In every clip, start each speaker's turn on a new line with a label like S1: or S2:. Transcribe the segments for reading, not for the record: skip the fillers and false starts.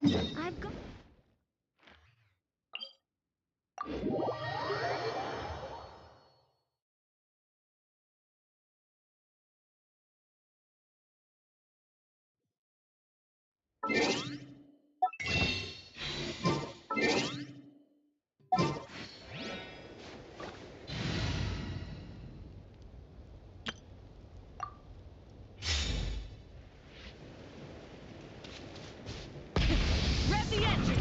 S1: I've got... Rev the engine!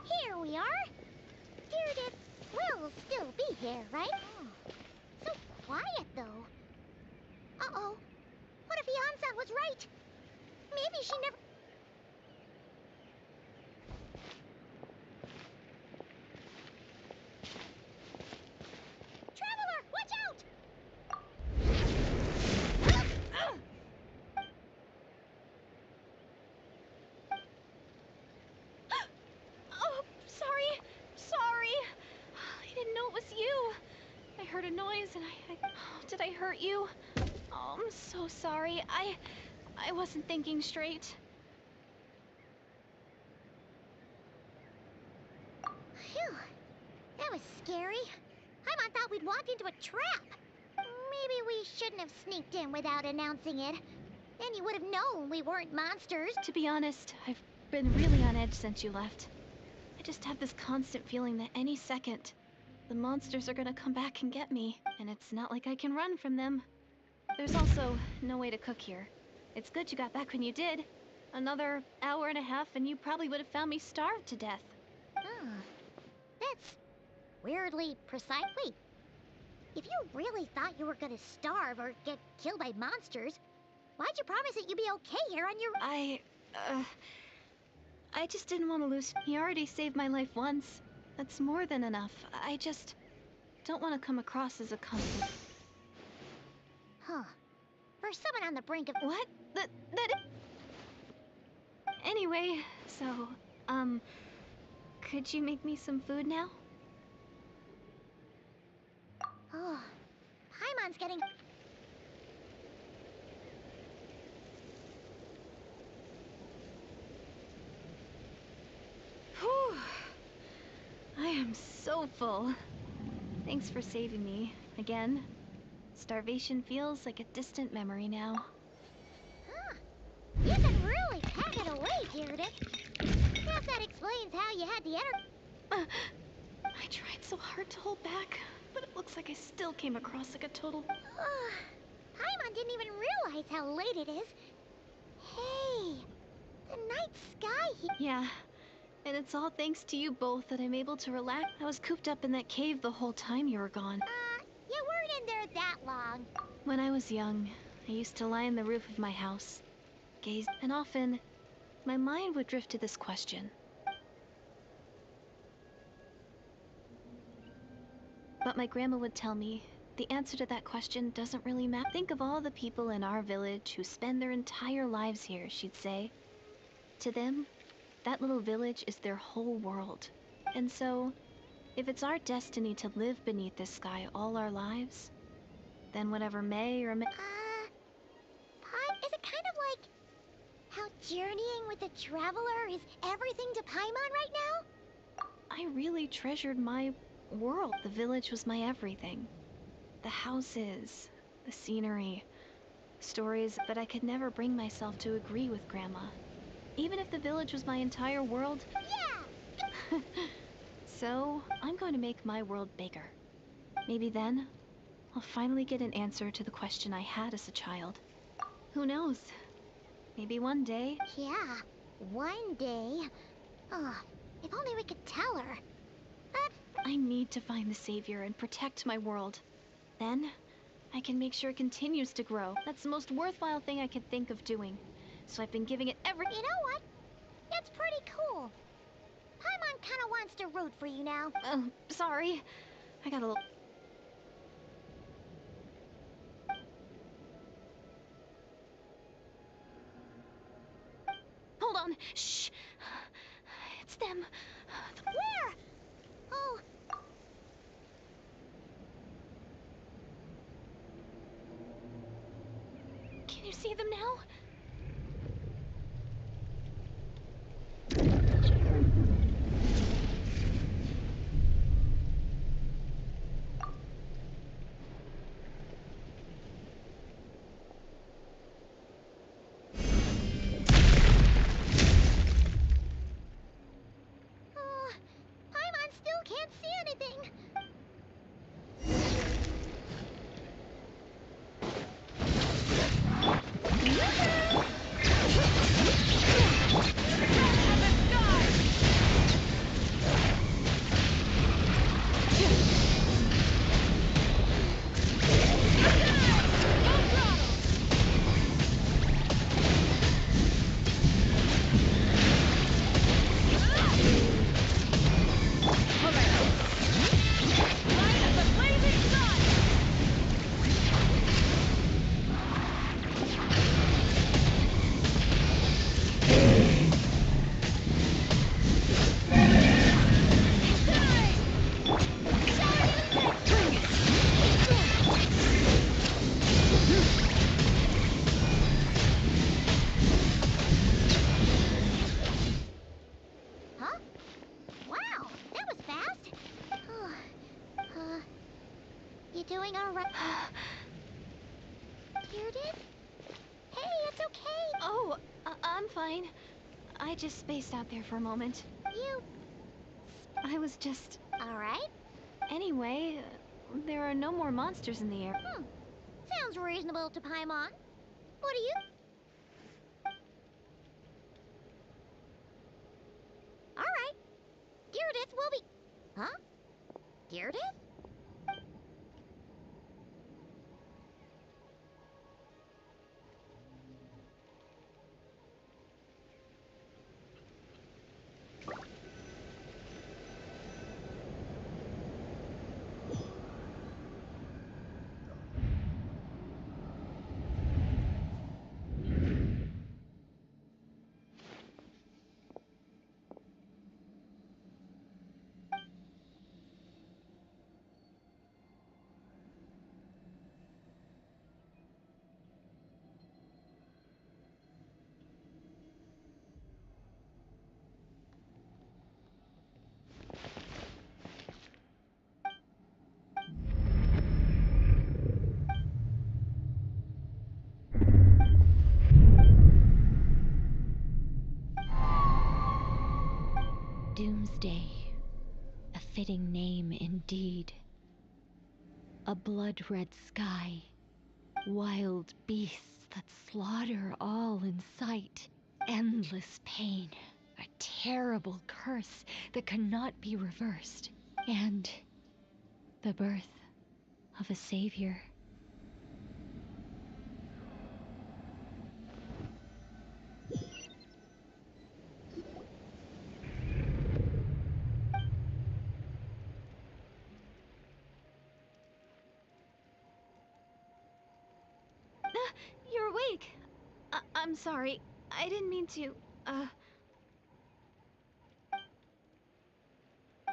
S2: Here we are. Meredith will still be here, right? So quiet, though. Uh-oh. What if Yansan was right? Maybe she never... Traveler, watch out!
S1: Oh, sorry. Sorry. I didn't know it was you. I heard a noise and oh, did I hurt you? Oh, I'm so sorry. I wasn't thinking straight.
S2: Phew. That was scary. Paimon thought we'd walked into a trap. Maybe we shouldn't have sneaked in without announcing it. Then you would have known we weren't monsters.
S1: To be honest, I've been really on edge since you left. I just have this constant feeling that any second, the monsters are gonna come back and get me. And it's not like I can run from them. There's also no way to cook here. It's good you got back when you did. Another hour and a half and you probably would have found me starved to death.
S2: Oh, that's weirdly precise. Wait, if you really thought you were gonna starve or get killed by monsters, why'd you promise that you'd be okay here on your...
S1: I just didn't want to lose. He already saved my life once. That's more than enough. I just don't want to come across as a constant.
S2: Huh. For someone on the brink of...
S1: What? Anyway, so, could you make me some food now?
S2: Oh, Paimon's getting...
S1: Whew. I am so full. Thanks for saving me, again. Starvation feels like a distant memory now.
S2: Huh. You can really pack it away, Meredith. Guess that explains how you had the energy.
S1: I tried so hard to hold back, but it looks like I still came across like a total...
S2: Paimon didn't even realize how late it is. Hey, the night sky here...
S1: Yeah, and it's all thanks to you both that I'm able to relax. I was cooped up in that cave the whole time you were gone.
S2: You weren't in there that long.
S1: When I was young, I used to lie on the roof of my house, gaze, and often, my mind would drift to this question. But my grandma would tell me, the answer to that question doesn't really matter. Think of all the people in our village who spend their entire lives here, she'd say. To them, that little village is their whole world. And so, if it's our destiny to live beneath this sky all our lives, then whatever may or may...
S2: Is it kind of like how journeying with a traveler is everything to Paimon right now?
S1: I really treasured my world. The village was my everything. The houses, the scenery, stories, but I could never bring myself to agree with Grandma. Even if the village was my entire world.
S2: Yeah!
S1: So, I'm going to make my world bigger. Maybe then, I'll finally get an answer to the question I had as a child. Who knows? Maybe one day...
S2: Yeah, one day. Oh, if only we could tell her. But...
S1: I need to find the savior and protect my world. Then, I can make sure it continues to grow. That's the most worthwhile thing I could think of doing. So I've been giving it every...
S2: You know what? That's pretty cool. Paimon kinda wants to root for you now.
S1: Sorry. I got a little... Shh! It's them.
S2: Where? Oh,
S1: Can you see them now?
S2: Paimon still can't see anything. Huh? Wow, that was fast. You doing all right? Bearded? Hey, it's okay.
S1: Oh, I'm fine. I just spaced out there for a moment.
S2: You
S1: I was just...
S2: all right?
S1: Anyway, there are no more monsters in the air.
S2: Sounds reasonable to Paimon. What do you? All right. Deardith will be... Huh? Deardith?
S3: Doomsday, a fitting name indeed. A blood-red sky, wild beasts that slaughter all in sight, endless pain, a terrible curse that cannot be reversed, and the birth of a savior.
S1: You're awake. I'm sorry. I didn't mean to,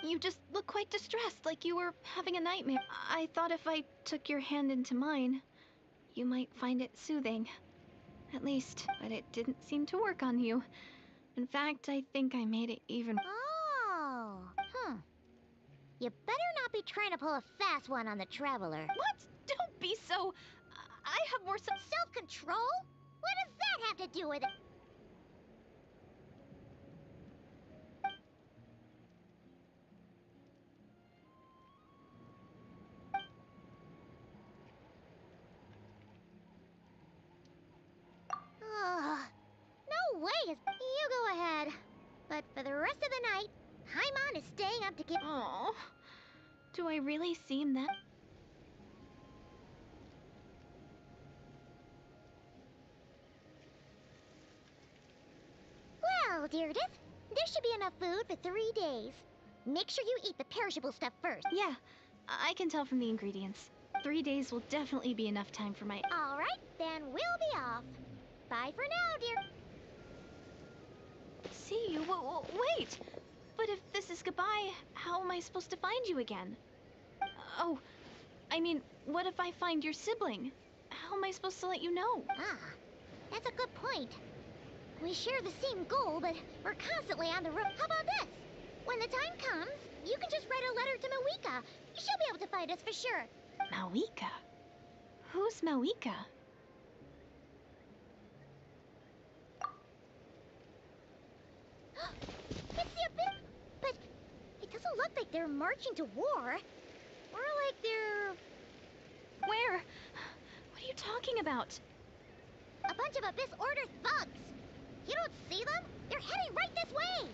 S1: You just look quite distressed, like you were having a nightmare. I thought if I took your hand into mine, you might find it soothing. At least, but it didn't seem to work on you. In fact, I think I made it even...
S2: Oh. You better not be trying to pull a fast one on the Traveler.
S1: What? Don't be so... I have more
S2: Self-control? What does that have to do with it? No way is... You go ahead. But for the rest of the night, Paimon is staying up to keep...
S1: Oh, do I really seem that...
S2: Well, Deardith, there should be enough food for 3 days. Make sure you eat the perishable stuff first.
S1: Yeah, I can tell from the ingredients. 3 days will definitely be enough time for my...
S2: All right, then we'll be off. Bye for now, dear.
S1: see you. Wait! But if this is goodbye, how am I supposed to find you again? Oh, I mean, what if I find your sibling? How am I supposed to let you know?
S2: Ah, that's a good point. We share the same goal, but we're constantly on the road. How about this? When the time comes, you can just write a letter to Mawika. She'll be able to find us for sure.
S1: Mawika? Who's Mawika?
S2: It's the Abyss! But it doesn't look like they're marching to war. More like they're
S1: Where? What are you talking about?
S2: a bunch of Abyss Order thugs. You don't see them? They're heading right this way.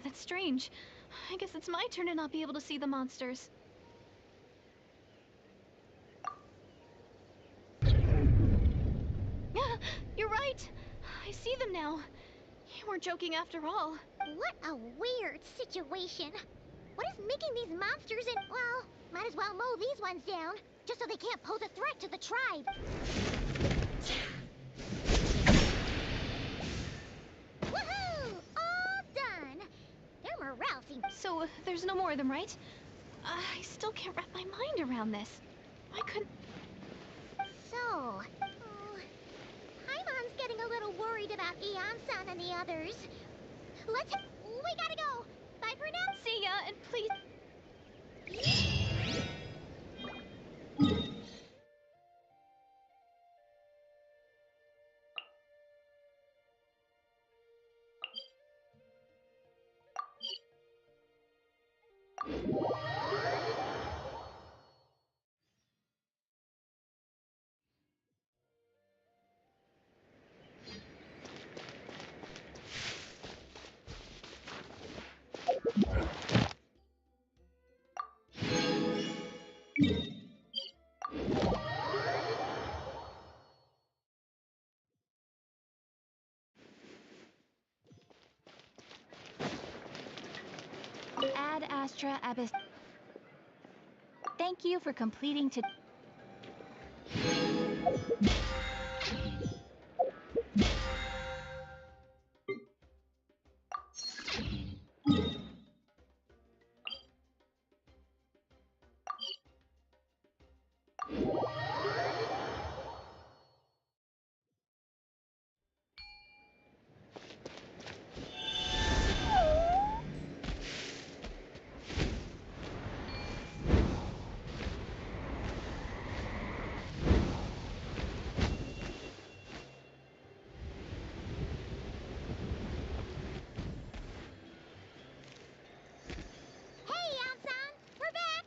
S1: That's strange. I guess it's my turn to not be able to see the monsters. You're right. I see them now. You weren't joking after all.
S2: What a weird situation. What is making these monsters and, well, might as well mow these ones down, just so they can't pose a threat to the tribe. Woohoo! All done! Their morale seems...
S1: So, there's no more of them, right? I still can't wrap my mind around this. Why couldn't...
S2: So... Oh, Paimon's getting a little worried about Eon-san and the others. Let's... We gotta go! Bye for now!
S1: See ya, and please... Ad Astra Abyss. Thank you for completing to...
S2: Hey, Eon-san! We're back!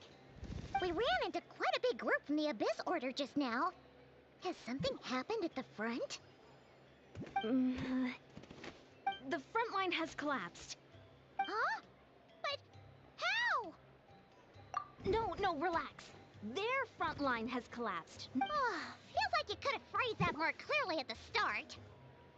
S2: We ran into quite a big group from the Abyss Order just now. Has something happened at the front?
S1: The front line has collapsed.
S2: Huh? But how?
S1: No, relax. Their front line has collapsed.
S2: Feels like you could have phrased that more clearly at the start.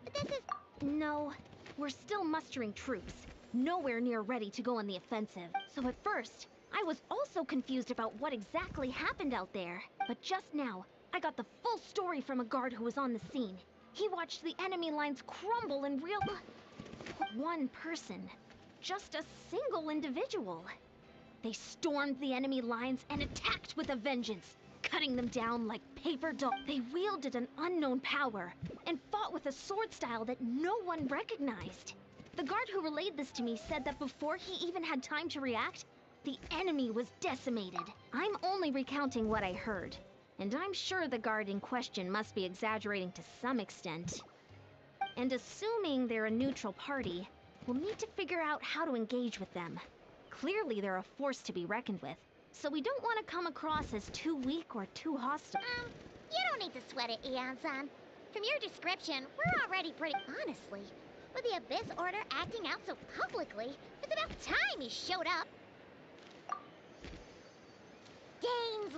S2: But this is...
S4: No, we're still mustering troops. Nowhere near ready to go on the offensive. So at first, I was also confused about what exactly happened out there. But just now, I got the full story from a guard who was on the scene. He watched the enemy lines crumble in real... One person. Just a single individual. They stormed the enemy lines and attacked with a vengeance, cutting them down like paper dolls. They wielded an unknown power and fought with a sword style that no one recognized. The guard who relayed this to me said that before he even had time to react, the enemy was decimated. I'm only recounting what I heard, and I'm sure the guard in question must be exaggerating to some extent. And assuming they're a neutral party, we'll need to figure out how to engage with them. Clearly they're a force to be reckoned with, so we don't want to come across as too weak or too hostile.
S2: You don't need to sweat it, Eon-san. From your description, we're already pretty... Honestly, with the Abyss Order acting out so publicly, it's about time he showed up. Dane's...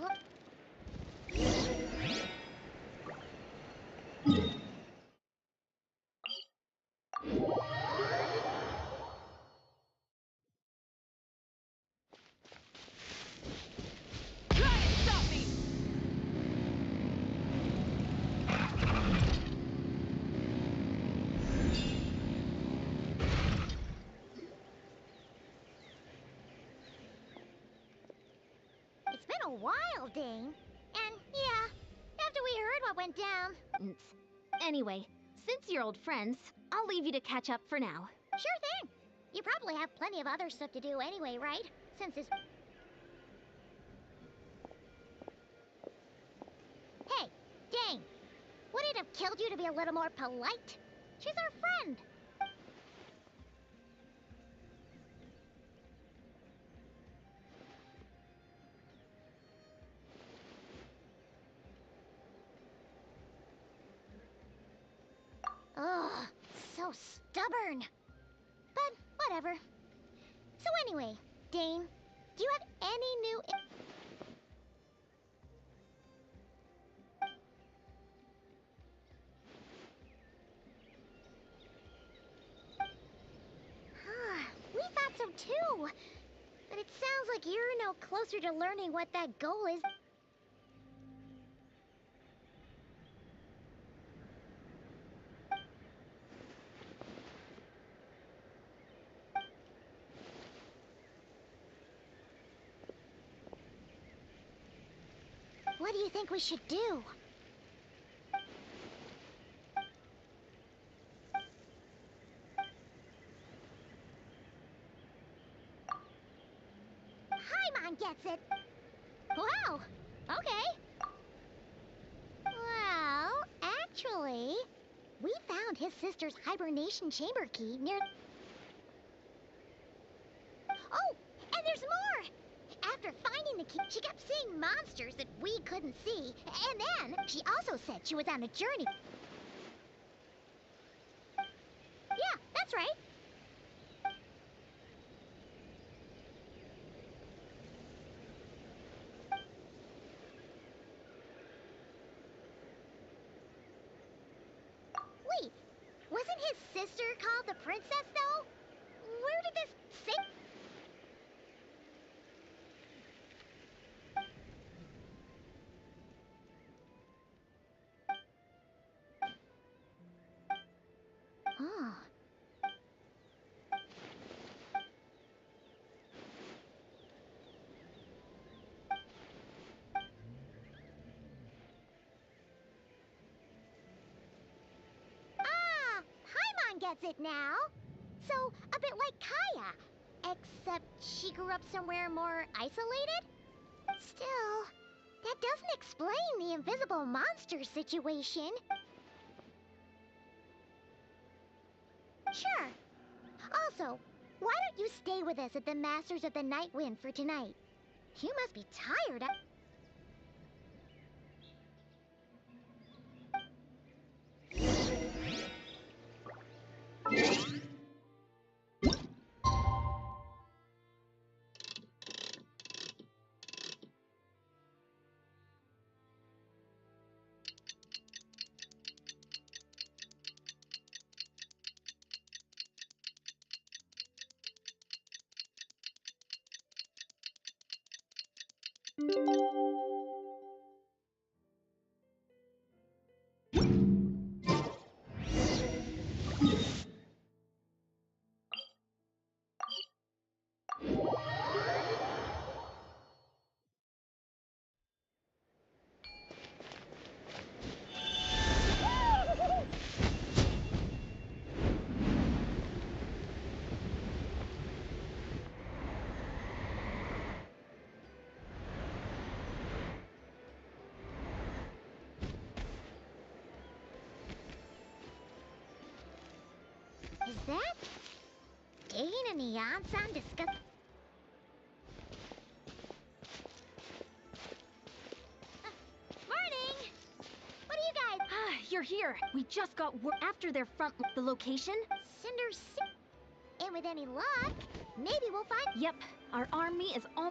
S2: a while, Dane. And yeah, after we heard what went down.
S4: Anyway, since you're old friends, I'll leave you to catch up for now.
S2: Sure thing. You probably have plenty of other stuff to do anyway, right? Since this... Hey, Dane. Would it have killed you to be a little more polite? She's our friend. Ugh, so stubborn. But whatever. So anyway, Dane, do you have any new... We thought so too. But it sounds like you're no closer to learning what that goal is. What do you think we should do? Paimon gets it. Wow, okay. Well, actually, we found his sister's hibernation chamber key near... Oh, and there's more! After finding the key, she kept seeing monsters that we couldn't see. And then, she also said she was on a journey. Yeah, that's right. Wait, wasn't his sister called the princess, though? Where did this say... Oh. Ah, Paimon gets it now. So, a bit like Kaya, except she grew up somewhere more isolated? Still, that doesn't explain the invisible monster situation. Sure. Also, why don't you stay with us at the Masters of the Night Wind for tonight? You must be tired of... Is that Dane and Neon-san discuss... Morning! What do you guys...
S4: You're here. We just got word after their front... The location?
S2: Cinder... And with any luck, maybe we'll find...
S4: Yep, our army is all...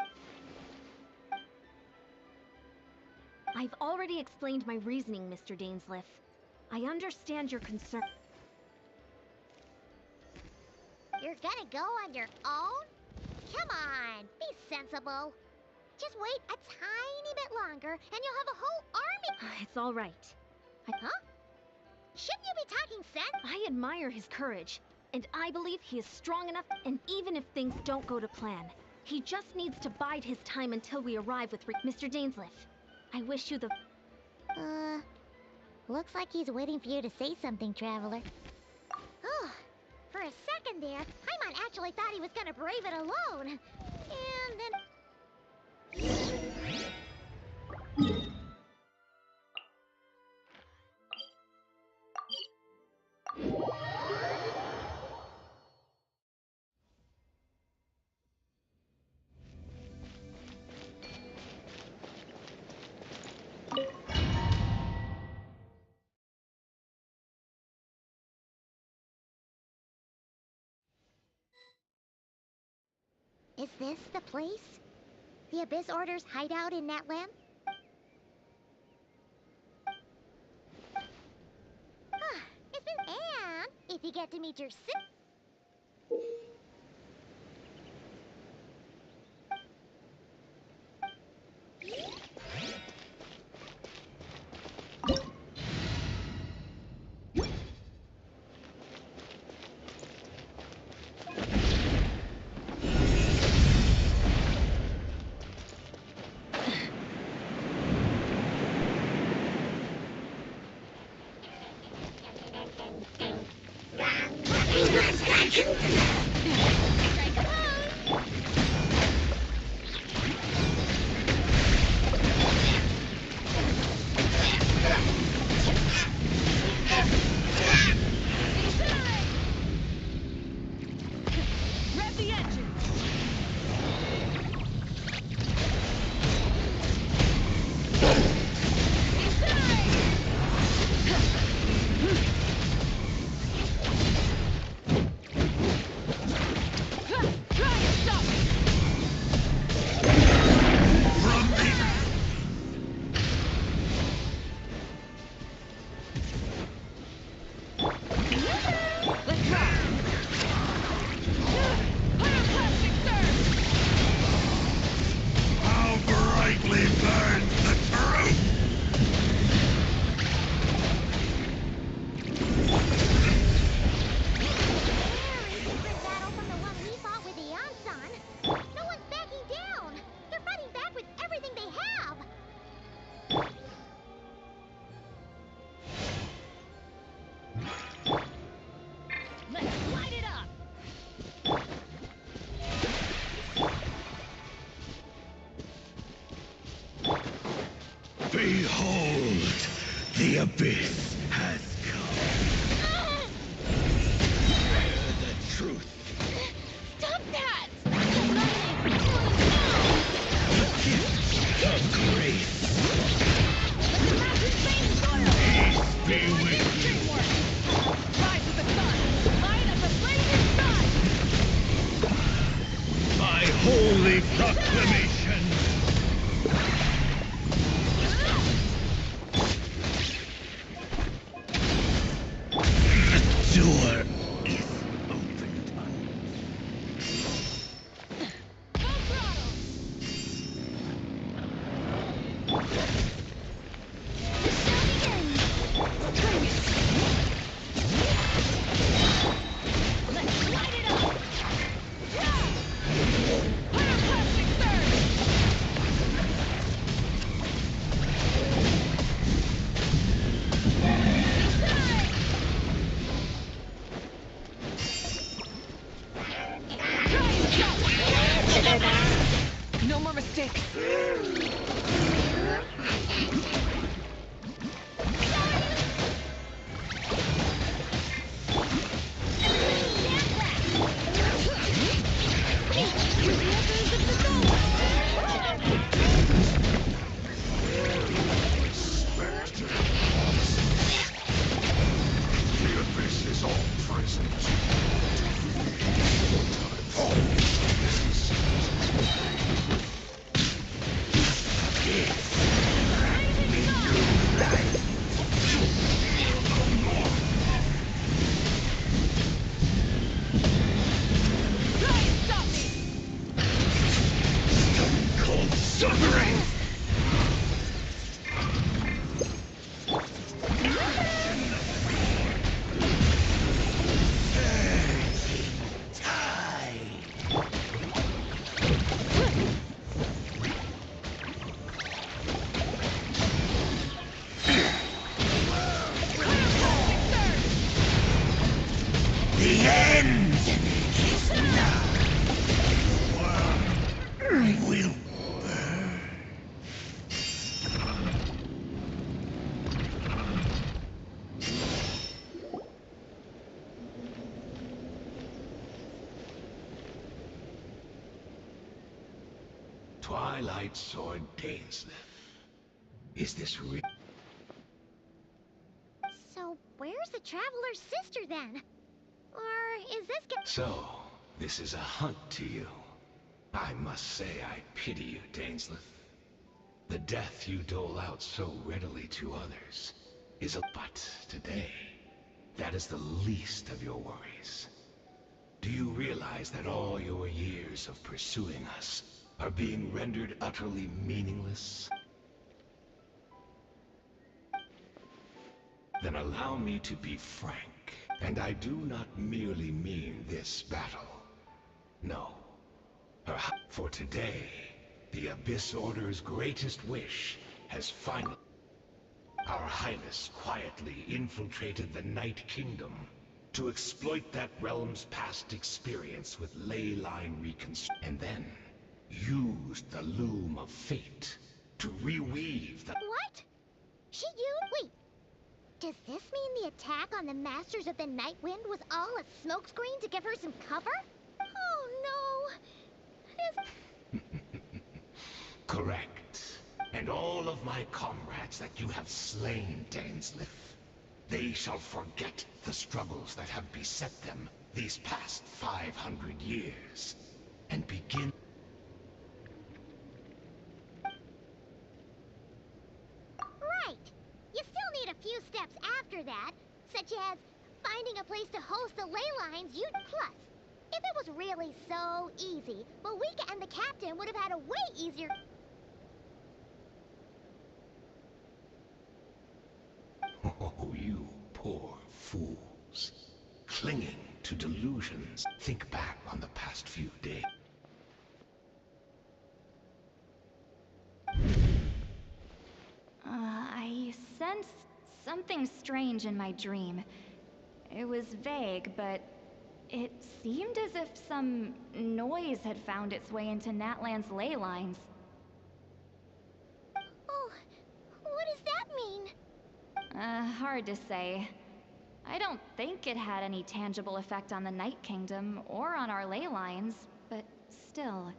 S4: I've already explained my reasoning, Mr. Dainsleif. I understand your concern.
S2: You're gonna go on your own? Come on, be sensible. Just wait a tiny bit longer, and you'll have a whole army...
S4: It's all right.
S2: Huh? Shouldn't you be talking sense?
S4: I admire his courage, and I believe he is strong enough, and even if things don't go to plan, He just needs to bide his time until we arrive with Mr. Dainsleif. I wish you the...
S2: Looks like he's waiting for you to say something, Traveler. Oh, for a second there, Paimon actually thought he was gonna brave it alone. And then... Is this the place? The Abyss Order's hideout in Natlam? It's been... And if you get to meet your sis...
S5: Behold, the abyss has come. Bear the truth.
S2: Stop that!
S5: The gift of grace. Peace be with you.
S6: Rise of the sun! Light of the blazing sun!
S5: By holy proclamation. The door is opened.
S6: Full throttle! Let's light it up! Yeah! Pyroclastic surge! No more mistakes.
S5: The abyss is all present.
S6: Try and stop me!
S5: Cold suffering. Twilight Sword Dainsleif. Is this real?
S2: So, where's the Traveler's sister then? Or is this
S5: So, this is a hunt to you. I must say I pity you, Dainsleif. The death you dole out so readily to others is a... But today, that is the least of your worries. Do you realize that all your years of pursuing us are being rendered utterly meaningless? Then allow me to be frank, and I do not merely mean this battle. No. For today, the Abyss Order's greatest wish has finally... Our Highness quietly infiltrated the Night Kingdom to exploit that realm's past experience with ley line reconstruction, and then used the Loom of Fate to reweave the...
S2: What? Wait. Does this mean the attack on the Masters of the Night Wind was all a smokescreen to give her some cover? Oh no!
S5: Correct. And all of my comrades that you have slain, Dainsleif, they shall forget the struggles that have beset them these past 500 years, and begin...
S2: Right. You still need a few steps after that, such as finding a place to host the ley lines you'd... Plus, if it was really so easy, Malika and the captain would have had a way easier...
S5: Oh, you poor fools. Clinging to delusions. Think back on the past few days.
S3: I sensed something strange in my dream. It was vague, but it seemed as if some noise had found its way into Natlan's ley lines.
S2: Oh, what does that mean?
S3: Hard to say. I don't think it had any tangible effect on the Night Kingdom or on our ley lines, but still.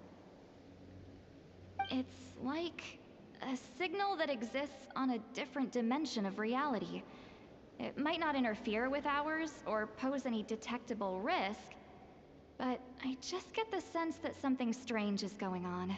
S3: It's like a signal that exists on a different dimension of reality. It might not interfere with ours or pose any detectable risk, but I just get the sense that something strange is going on.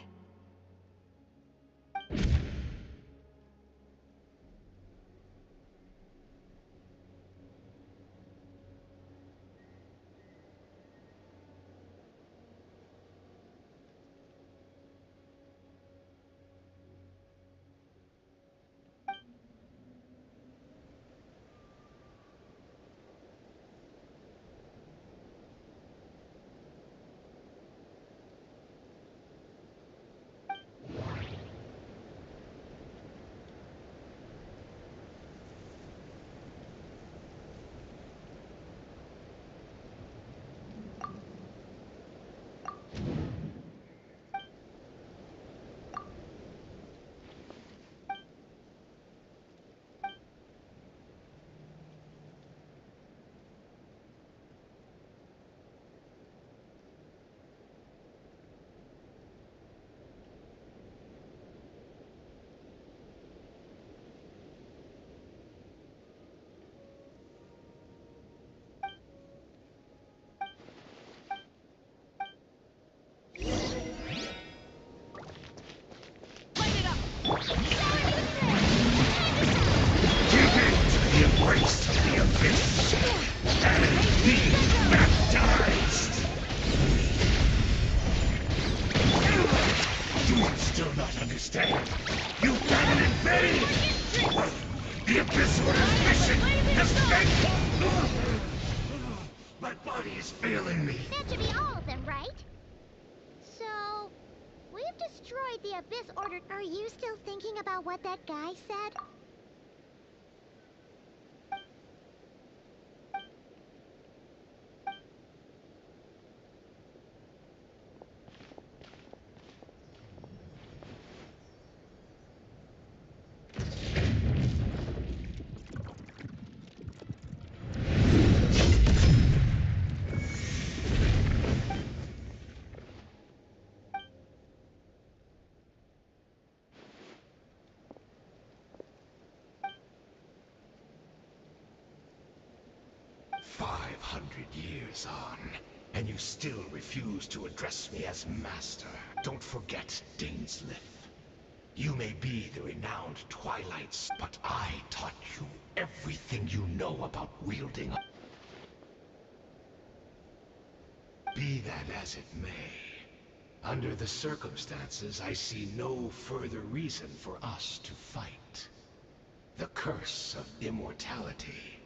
S5: Give in to the embrace of the Abyss, and be baptized! Do you still not understand? You got it in vain! The Abyss Order's mission has failed! My body is failing me.
S2: That should be all of them, right? So, we've destroyed the Abyss Order. Are you still thinking about what that guy said?
S5: 500 years on, and you still refuse to address me as master. Don't forget, Dainsleif. You may be the renowned Twilights, but I taught you everything you know about wielding. Be that as it may, under the circumstances, I see no further reason for us to fight. The curse of immortality.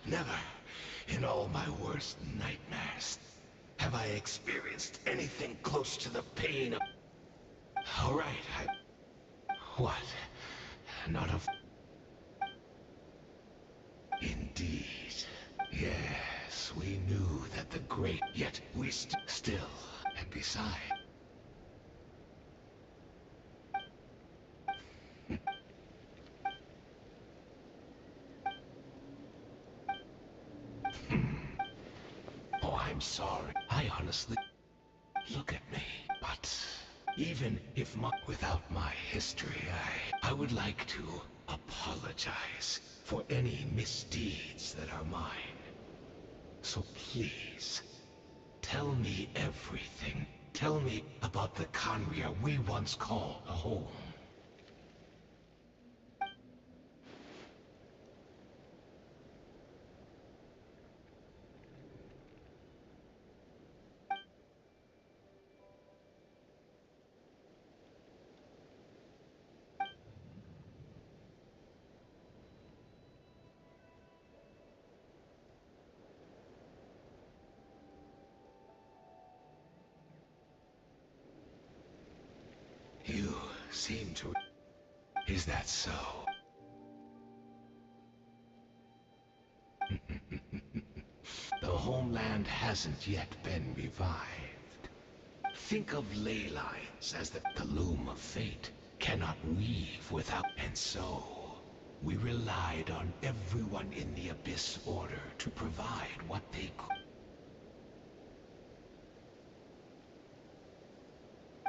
S5: Never, in all my worst nightmares, have I experienced anything close to the pain of... All right, What? Not a... Indeed. Yes, we knew that the great... Yet we still... And besides... Oh, I'm sorry. I honestly... Look at me. But even if without my history, I would like to apologize for any misdeeds that are mine. So please, tell me everything. Tell me about the Khaenri'ah we once called home. You seem to... Is that so? The homeland hasn't yet been revived. Think of ley lines as the loom of fate cannot weave without... And so, we relied on everyone in the Abyss Order to provide what they could.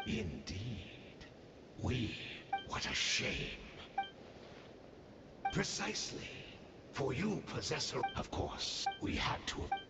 S5: Indeed. What a shame. Precisely. For you, possessor, of course, we had to have...